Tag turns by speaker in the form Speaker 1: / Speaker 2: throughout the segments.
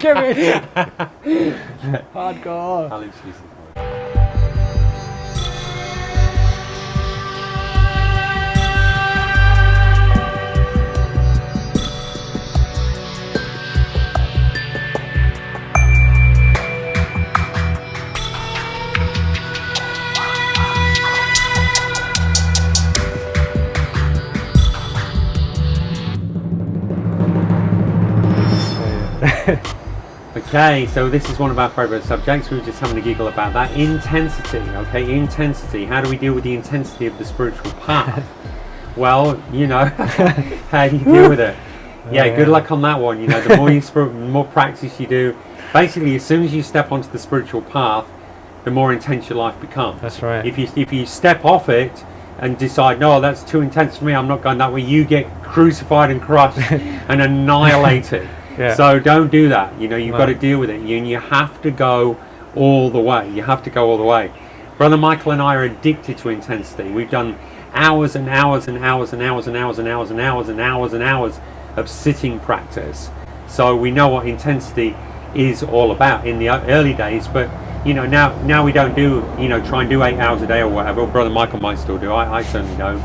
Speaker 1: Give it. Hardcore.
Speaker 2: I'll introduce it. Okay, so this is one of our favourite subjects. We were just having a giggle about that. Intensity, okay, intensity. How do we deal with the intensity of the spiritual path? Well, you know, how you deal with it. Yeah, good luck on that one. You know, the more practice you do, basically as soon as you step onto the spiritual path, the more intense your life becomes.
Speaker 1: That's right.
Speaker 2: If you step off it and decide, no, that's too intense for me, I'm not going that way, you get crucified and crushed and annihilated.
Speaker 1: Yeah.
Speaker 2: So don't do that. You know, you've got to deal with it. You have to go all the way. You have to go all the way. Brother Michael and I are addicted to intensity. We've done hours and hours and hours and hours and hours and hours and hours and hours and hours of sitting practice. So we know what intensity is all about in the early days. But you know, now we don't do, you know, try and do 8 hours a day or whatever. Brother Michael might still do. I certainly don't.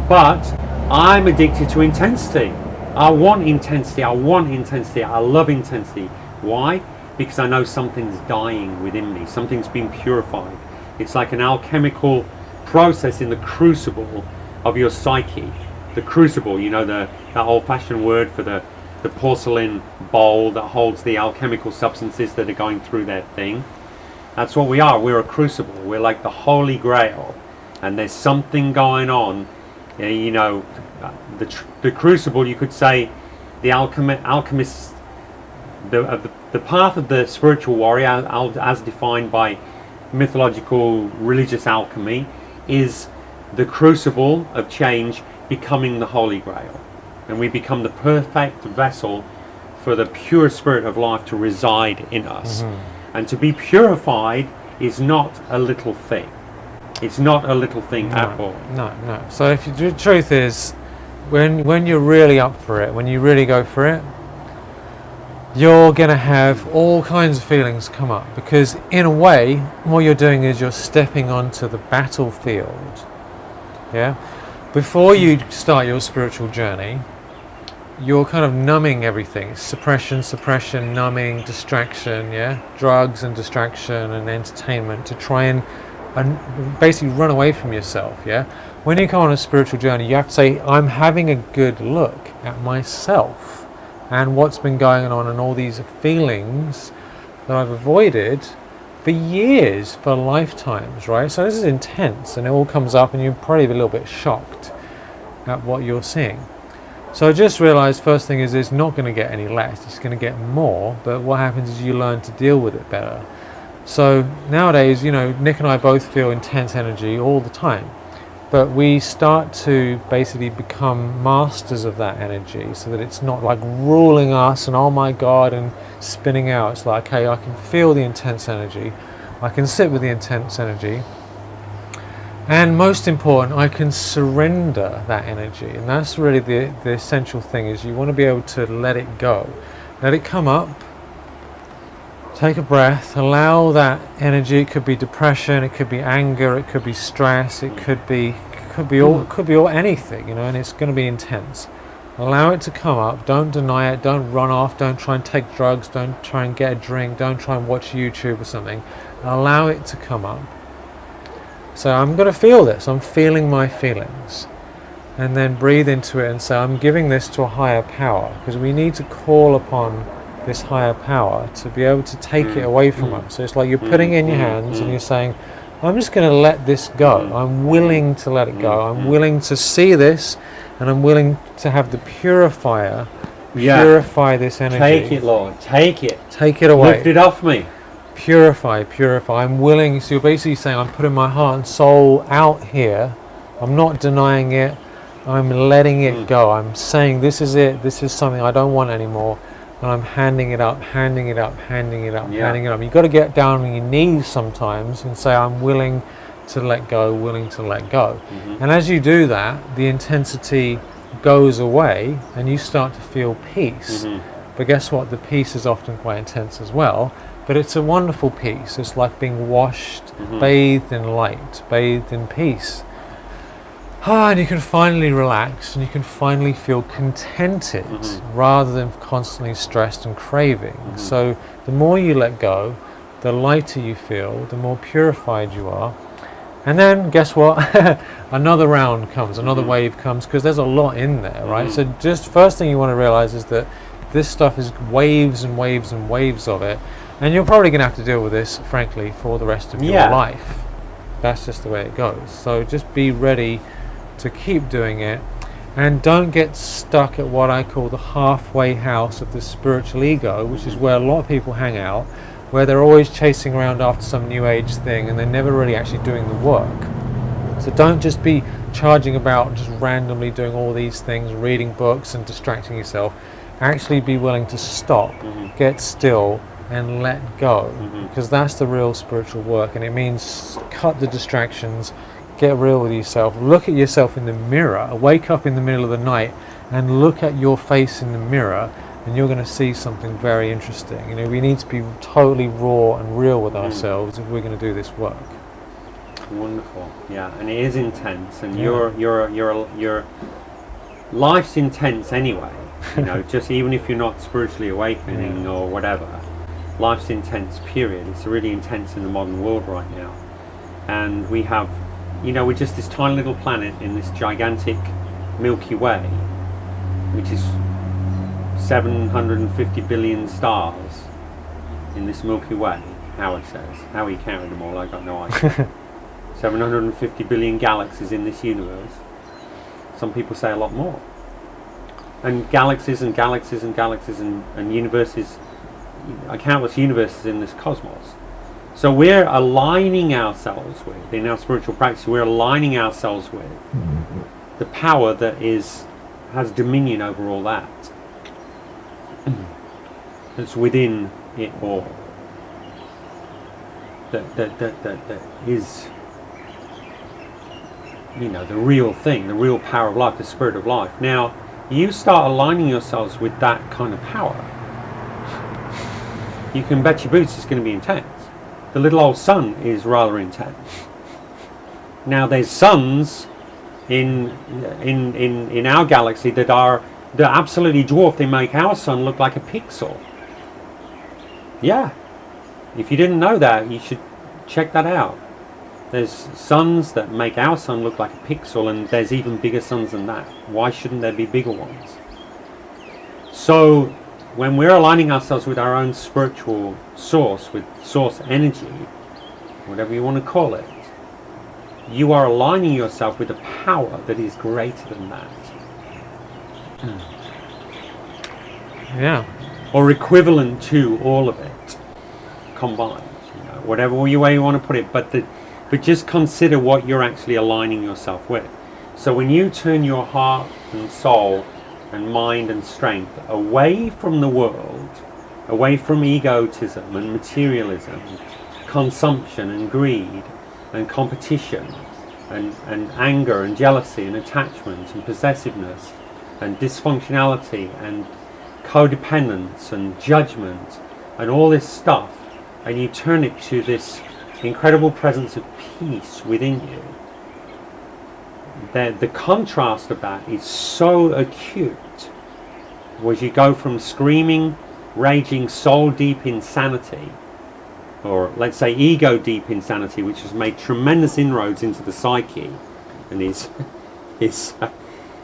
Speaker 2: But I'm addicted to intensity. I want intensity. I love intensity. Why? Because I know something's dying within me. Something's being purified. It's like an alchemical process in the crucible of your psyche. The crucible, you know, that old-fashioned word for the porcelain bowl that holds the alchemical substances that are going through their thing. That's what we are. We're a crucible. We're like the Holy Grail. And there's something going on, you know. The crucible, you could say, the alchemist, the path of the spiritual warrior, as defined by mythological religious alchemy, is the crucible of change becoming the Holy Grail, and we become the perfect vessel for the pure spirit of life to reside in us. And to be purified is not a little thing. It's not a little thing at all.
Speaker 1: No. So if the truth is, when you're really up for it, when you really go for it, you're going to have all kinds of feelings come up, because in a way what you're doing is you're stepping onto the battlefield. Yeah, before you start your spiritual journey, you're kind of numbing everything. Suppression, numbing, distraction, yeah, drugs and distraction and entertainment to try and basically run away from yourself. Yeah, when you come on a spiritual journey, you have to say, I'm having a good look at myself and what's been going on and all these feelings that I've avoided for years, for lifetimes, right? So this is intense, and it all comes up and you're probably a little bit shocked at what you're seeing. So just realize, first thing is, it's not going to get any less, it's going to get more, but what happens is you learn to deal with it better. So nowadays, you know, Nick and I both feel intense energy all the time, but we start to basically become masters of that energy, so that it's not like ruling us and oh my God and spinning out. It's like, okay, I can feel the intense energy, I can sit with the intense energy, and most important, I can surrender that energy. And that's really the essential thing, is you want to be able to let it go, let it come up. Take a breath, allow that energy. It could be depression, it could be anger, it could be stress, it could be all anything, you know, and it's going to be intense. Allow it to come up, don't deny it, don't run off, don't try and take drugs, don't try and get a drink, don't try and watch YouTube or something. Allow it to come up. So I'm going to feel this, I'm feeling my feelings. And then breathe into it and say, I'm giving this to a higher power, because we need to call upon this higher power to be able to take it away from us. So it's like you're putting in your hands and you're saying, I'm just going to let this go. I'm willing to let it go. I'm willing to see this, and I'm willing to have the purifier purify this energy.
Speaker 2: Take it, Lord. Take it.
Speaker 1: Take it away.
Speaker 2: Lift it off me.
Speaker 1: Purify. I'm willing. So you're basically saying, I'm putting my heart and soul out here. I'm not denying it. I'm letting it go. I'm saying, this is it. This is something I don't want anymore. And I'm handing it up. You've got to get down on your knees sometimes and say, I'm willing to let go, And as you do that, the intensity goes away and you start to feel peace. but guess what? The peace is often quite intense as well. But it's a wonderful peace. It's like being washed, bathed in light, bathed in peace. And you can finally relax, and you can finally feel contented rather than constantly stressed and craving. So the more you let go, the lighter you feel, the more purified you are. And then guess what? Another round comes, another wave comes, because there's a lot in there, right? So just first thing you want to realize is that this stuff is waves and waves and waves of it. And you're probably going to have to deal with this, frankly, for the rest of your life. That's just the way it goes. So just be ready to keep doing it, and don't get stuck at what I call the halfway house of the spiritual ego, which is where a lot of people hang out, where they're always chasing around after some new age thing and they're never really actually doing the work. So don't just be charging about just randomly doing all these things, reading books and distracting yourself. Actually be willing to stop, get still, and let go, because that's the real spiritual work. And it means cut the distractions, get real with yourself, look at yourself in the mirror, wake up in the middle of the night and look at your face in the mirror, and you're going to see something very interesting. You know, we need to be totally raw and real with ourselves if we're going to do this work.
Speaker 2: Wonderful. Yeah, and it is intense, and your life's intense anyway. You know, just even if you're not spiritually awakening or whatever, life's intense, period. It's really intense in the modern world right now. And we have, you know, we're just this tiny little planet in this gigantic Milky Way, which is 750 billion stars in this Milky Way, Howard says. How he counted them all, I got no idea. 750 billion galaxies in this universe. Some people say a lot more. And galaxies and galaxies and galaxies and universes, countless universes in this cosmos. So we're aligning ourselves with, in our spiritual practice, we're aligning ourselves with the power that has dominion over all that. That's within it all. That is, you know, the real thing, the real power of life, the spirit of life. Now, you start aligning yourselves with that kind of power, you can bet your boots it's going to be intense. The little old sun is rather intense. Now, there's suns in our galaxy that absolutely dwarf. They make our sun look like a pixel. Yeah. If you didn't know that, you should check that out. There's suns that make our sun look like a pixel, and there's even bigger suns than that. Why shouldn't there be bigger ones? So when we're aligning ourselves with our own spiritual source, with source energy, whatever you want to call it, you are aligning yourself with a power that is greater than that.
Speaker 1: Yeah.
Speaker 2: Or equivalent to all of it combined, you know, whatever way you want to put it, but just consider what you're actually aligning yourself with. So when you turn your heart and soul and mind and strength away from the world, away from egotism and materialism, consumption and greed and competition and anger and jealousy and attachment and possessiveness and dysfunctionality and codependence and judgment and all this stuff, and you turn it to this incredible presence of peace within you, the contrast of that is so acute. As you go from screaming, raging, soul deep insanity, or let's say ego deep insanity, which has made tremendous inroads into the psyche and is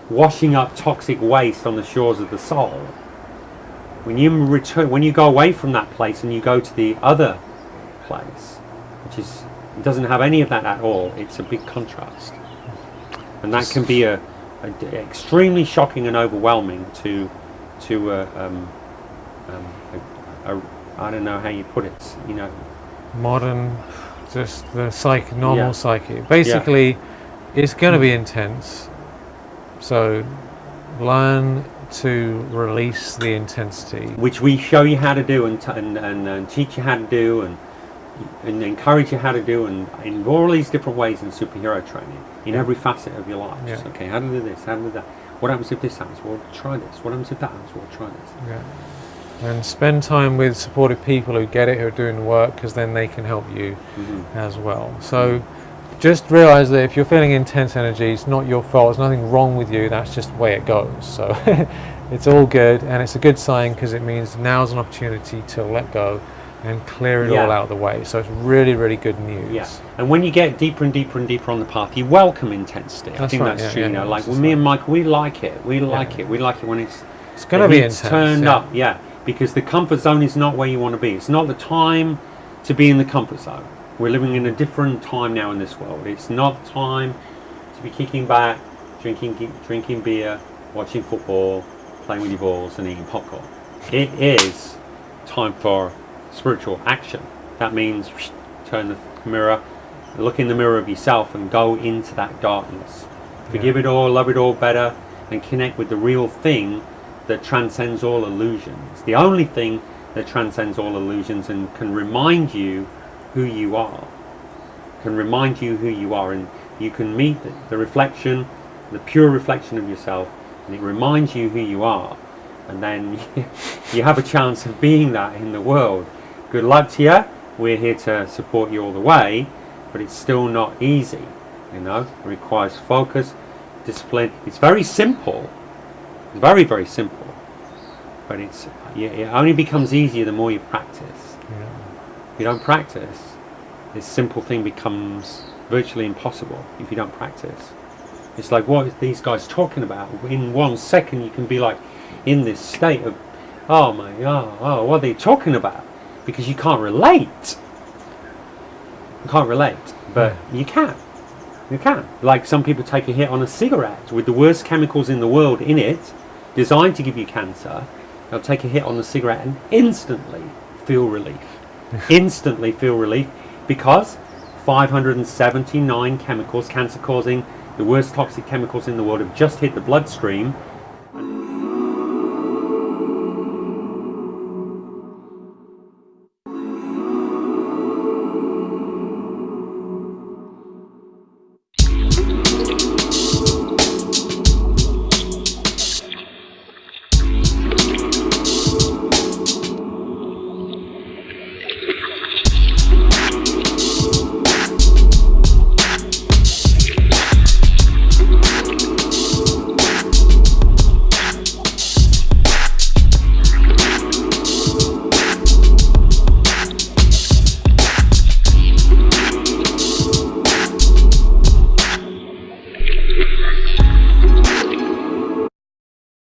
Speaker 2: washing up toxic waste on the shores of the soul. When you go away from that place and you go to the other place, which doesn't have any of that at all, it's a big contrast, and that can be a extremely shocking and overwhelming to I don't know how you put it, you know,
Speaker 1: modern, just the normal psyche. Basically, it's going to be intense. So learn to release the intensity,
Speaker 2: which we show you how to do and teach you how to do and encourage you how to do, and in all these different ways in superhero training, in every facet of your life.
Speaker 1: Yeah.
Speaker 2: Just, okay, how to do this, how to do that. What happens if this happens? Well, try this. What happens if that happens? Well, try this.
Speaker 1: Yeah. And spend time with supportive people who get it, who are doing the work, because then they can help you as well. So just realize that if you're feeling intense energy, it's not your fault. There's nothing wrong with you. That's just the way it goes. So it's all good, and it's a good sign because it means now's an opportunity to let go and clear it all out of the way. So it's really, really good news.
Speaker 2: Yeah. And when you get deeper and deeper and deeper on the path, you welcome intensity. I think that's true. Like with me and Mike, we like it. We like it. We like it when it's
Speaker 1: going to be intense.
Speaker 2: Turned up. Yeah. Because the comfort zone is not where you want to be. It's not the time to be in the comfort zone. We're living in a different time now in this world. It's not the time to be kicking back, drinking beer, watching football, playing with your balls and eating popcorn. It is time for spiritual action. That means turn the mirror, look in the mirror of yourself and go into that darkness. Forgive it all, love it all better, and connect with the real thing that transcends all illusions. The only thing that transcends all illusions and can remind you who you are. Can remind you who you are, and you can meet the reflection, the pure reflection of yourself, and it reminds you who you are. And then you have a chance of being that in the world. Good luck to you. We're here to support you all the way, but it's still not easy. You know, it requires focus, discipline. It's very simple. It's very, very simple. But it only becomes easier the more you practice. If you don't practice, this simple thing becomes virtually impossible if you don't practice. It's like, what are these guys talking about? In 1 second you can be like in this state of, oh my god, what are they talking about? Because you can't relate. You can't relate, but you can. You can. Like some people take a hit on a cigarette with the worst chemicals in the world in it, designed to give you cancer. They'll take a hit on the cigarette and instantly feel relief. Instantly feel relief because 579 chemicals, cancer-causing, the worst toxic chemicals in the world, have just hit the bloodstream